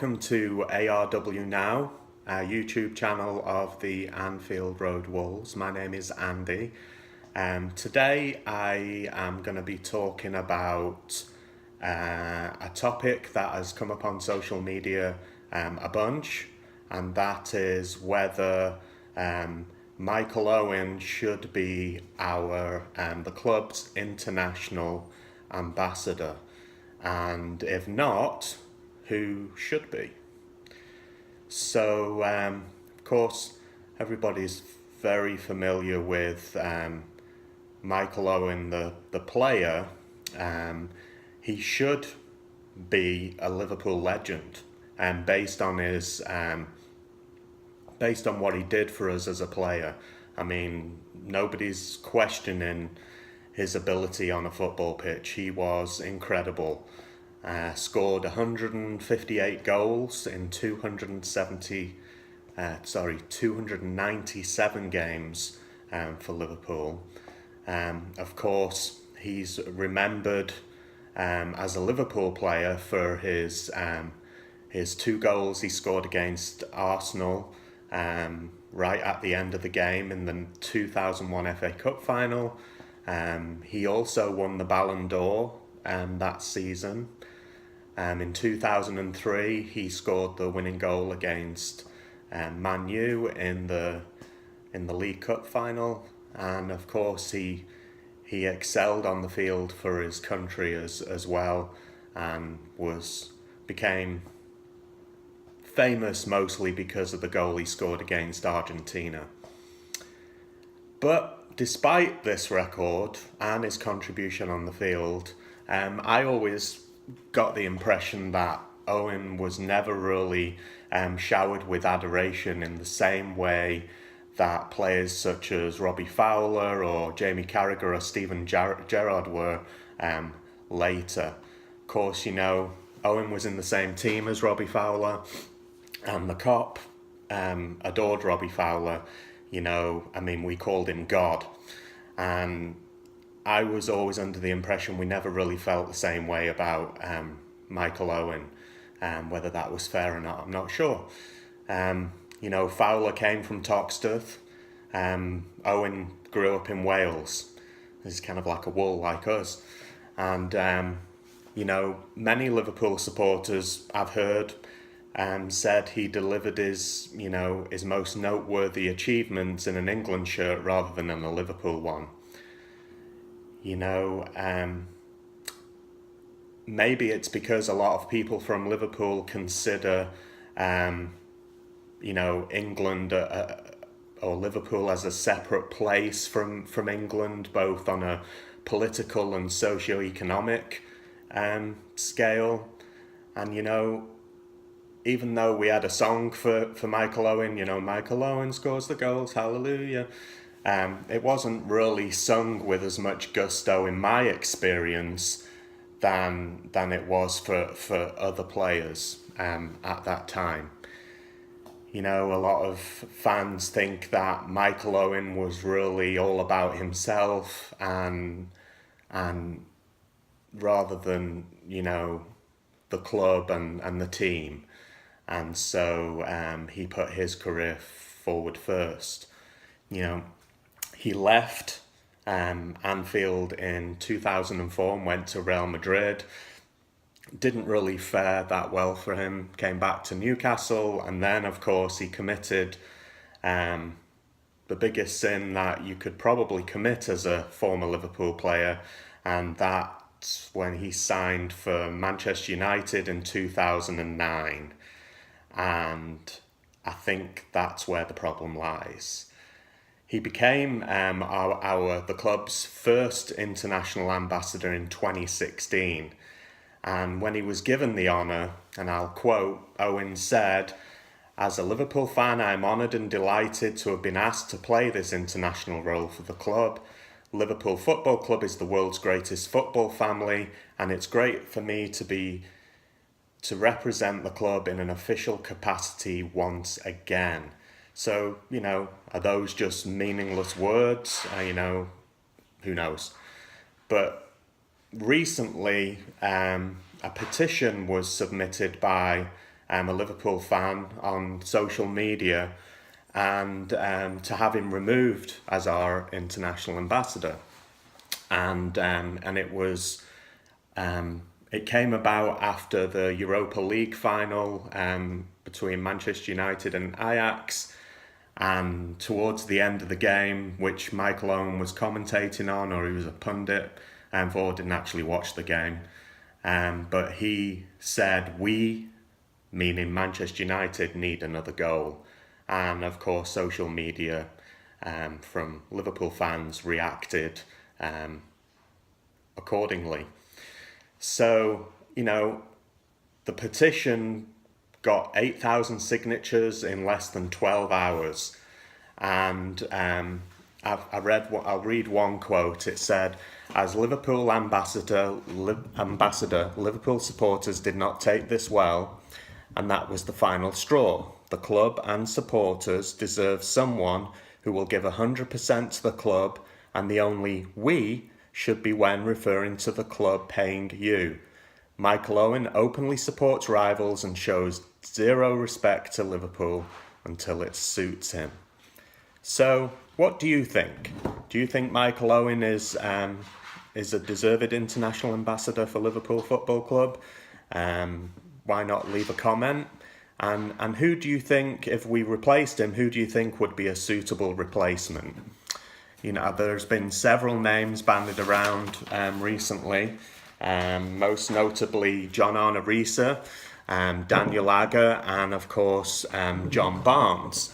welcome to ARW Now, our YouTube channel of the Anfield Road Wolves. My name is Andy. Today I am going to be talking about a topic that has come up on social media a bunch, and that is whether Michael Owen should be the club's international ambassador, and if not, who should be. So of course everybody's very familiar with Michael Owen, the player. He should be a Liverpool legend, and based on what he did for us as a player. I mean, nobody's questioning his ability on a football pitch. He was incredible. Scored 158 goals in 297 games for Liverpool. Of course, he's remembered as a Liverpool player for his 2 goals he scored against Arsenal right at the end of the game in the 2001 FA Cup final. He also won the Ballon d'Or that season. In 2003, he scored the winning goal against Man U in the League Cup final, and of course he excelled on the field for his country as well, and became famous mostly because of the goal he scored against Argentina. But despite this record and his contribution on the field, I always got the impression that Owen was never really showered with adoration in the same way that players such as Robbie Fowler or Jamie Carragher or Steven Gerrard were later. Of course, Owen was in the same team as Robbie Fowler, and the Kop adored Robbie Fowler. We called him God. And I was always under the impression we never really felt the same way about Michael Owen. Whether that was fair or not, I'm not sure. Fowler came from Toxteth. Owen grew up in Wales. He's kind of like a wool like us. And, many Liverpool supporters I've heard said he delivered his most noteworthy achievements in an England shirt rather than in a Liverpool one. Maybe it's because a lot of people from Liverpool consider, England or Liverpool as a separate place from England, both on a political and socio-economic scale. And, even though we had a song for Michael Owen, Michael Owen scores the goals, hallelujah. It wasn't really sung with as much gusto in my experience than it was for other players at that time. A lot of fans think that Michael Owen was really all about himself and rather than, the club and the team. And so he put his career forward first. He left Anfield in 2004 and went to Real Madrid. Didn't really fare that well for him. Came back to Newcastle, and then, of course, he committed the biggest sin that you could probably commit as a former Liverpool player, and that's when he signed for Manchester United in 2009. And I think that's where the problem lies. He became the club's first international ambassador in 2016. And when he was given the honour, and I'll quote, Owen said, "As a Liverpool fan, I am honoured and delighted to have been asked to play this international role for the club. Liverpool Football Club is the world's greatest football family, and it's great for me to represent the club in an official capacity once again." So, are those just meaningless words? Who knows? But recently, a petition was submitted by a Liverpool fan, on social media, and to have him removed as our international ambassador. And it was it came about after the Europa League final between Manchester United and Ajax, and towards the end of the game, which Michael Owen was commentating on, or he was a pundit, and Ford didn't actually watch the game, but he said, "We," meaning Manchester United, "need another goal." And of course, social media from Liverpool fans reacted accordingly. So, the petition got 8,000 signatures in less than 12 hours. And I'll read one quote. It said, "As Liverpool ambassador, Liverpool supporters did not take this well, and that was the final straw. The club and supporters deserve someone who will give 100% to the club, and the only 'we' should be when referring to the club paying you. Michael Owen openly supports rivals and shows zero respect to Liverpool until it suits him." So, what do you think? Do you think Michael Owen is a deserved international ambassador for Liverpool Football Club? Why not leave a comment? And who do you think, if we replaced him, who do you think would be a suitable replacement? There's been several names bandied around recently, most notably John Arne-Riise, Daniel Agger, and of course John Barnes.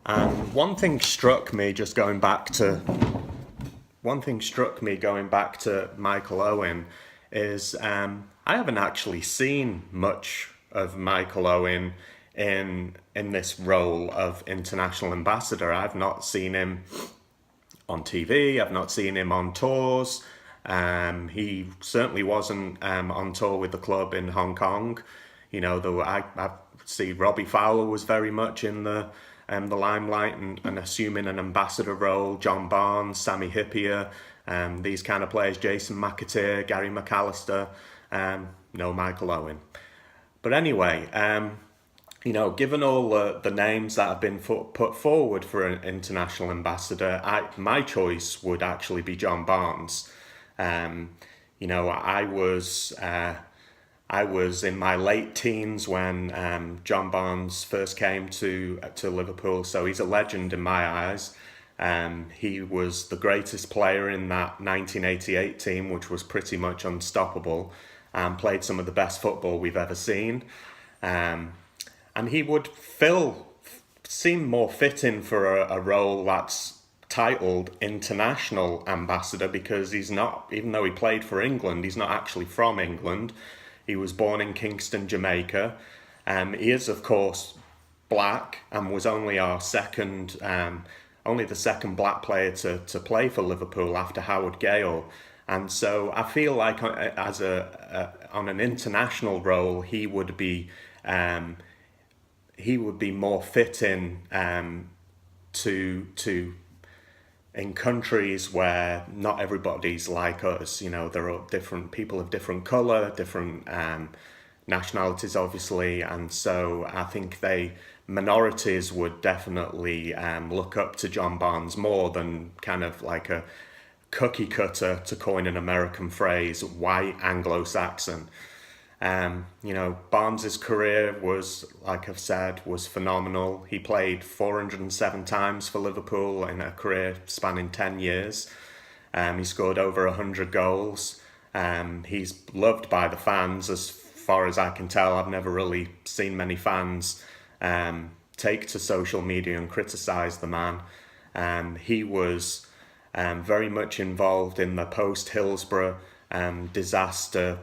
And one thing struck me going back to Michael Owen is I haven't actually seen much of Michael Owen in this role of international ambassador. I've not seen him on TV. I've not seen him on tours. He certainly wasn't on tour with the club in Hong Kong. Though I see Robbie Fowler was very much in the limelight and assuming an ambassador role. John Barnes, Sammy Hippier, these kind of players. Jason McAteer, Gary McAllister. No Michael Owen. But anyway, given all the names that have been put forward for an international ambassador, my choice would actually be John Barnes. I was in my late teens when John Barnes first came to Liverpool, so he's a legend in my eyes. He was the greatest player in that 1988 team, which was pretty much unstoppable, and played some of the best football we've ever seen. And he would seem more fitting for a role that's titled international ambassador, because he's not, even though he played for England, he's not actually from England. He was born in Kingston, Jamaica. He is, of course, black and was only the second black player to play for Liverpool after Howard Gale. And so I feel like on an international role, he would be more fitting to in countries where not everybody's like us. There are different people of different colour, different nationalities, obviously, and so I think minorities would definitely look up to John Barnes more than kind of like a cookie cutter, to coin an American phrase, white Anglo-Saxon. Barnes's career was, like I've said, was phenomenal. He played 407 times for Liverpool in a career spanning 10 years. He scored over 100 goals. He's loved by the fans, as far as I can tell. I've never really seen many fans take to social media and criticise the man. He was very much involved in the post-Hillsborough disaster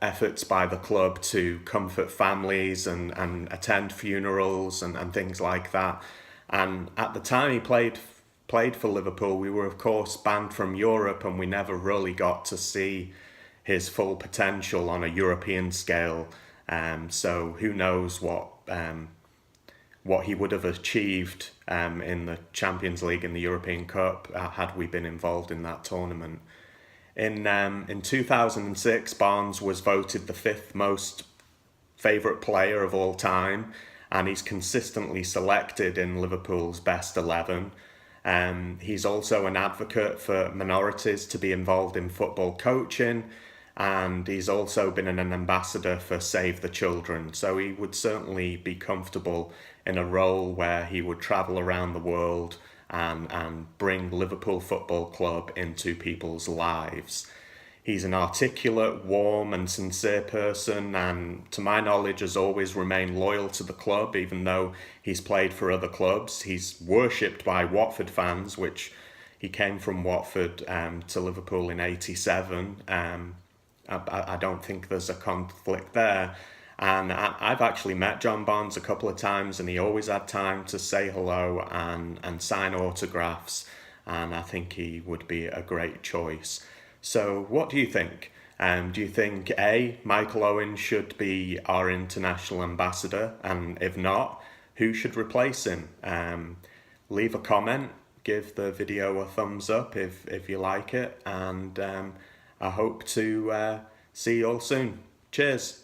efforts by the club to comfort families and attend funerals and things like that. And at the time he played for Liverpool, we were of course banned from Europe, and we never really got to see his full potential on a European scale. So who knows what he would have achieved in the Champions League and the European Cup had we been involved in that tournament. In 2006, Barnes was voted the fifth most favourite player of all time, and he's consistently selected in Liverpool's best 11. He's also an advocate for minorities to be involved in football coaching, and he's also been an ambassador for Save the Children. So he would certainly be comfortable in a role where he would travel around the world and bring Liverpool Football Club into people's lives. He's an articulate, warm and sincere person, and to my knowledge has always remained loyal to the club, even though he's played for other clubs. He's worshipped by Watford fans, which he came from Watford to Liverpool in '87. I don't think there's a conflict there. And I've actually met John Barnes a couple of times, and he always had time to say hello and sign autographs. And I think he would be a great choice. So what do you think? Do you think A, Michael Owen should be our international ambassador? And if not, who should replace him? Leave a comment, give the video a thumbs up if you like it. And I hope to see you all soon. Cheers.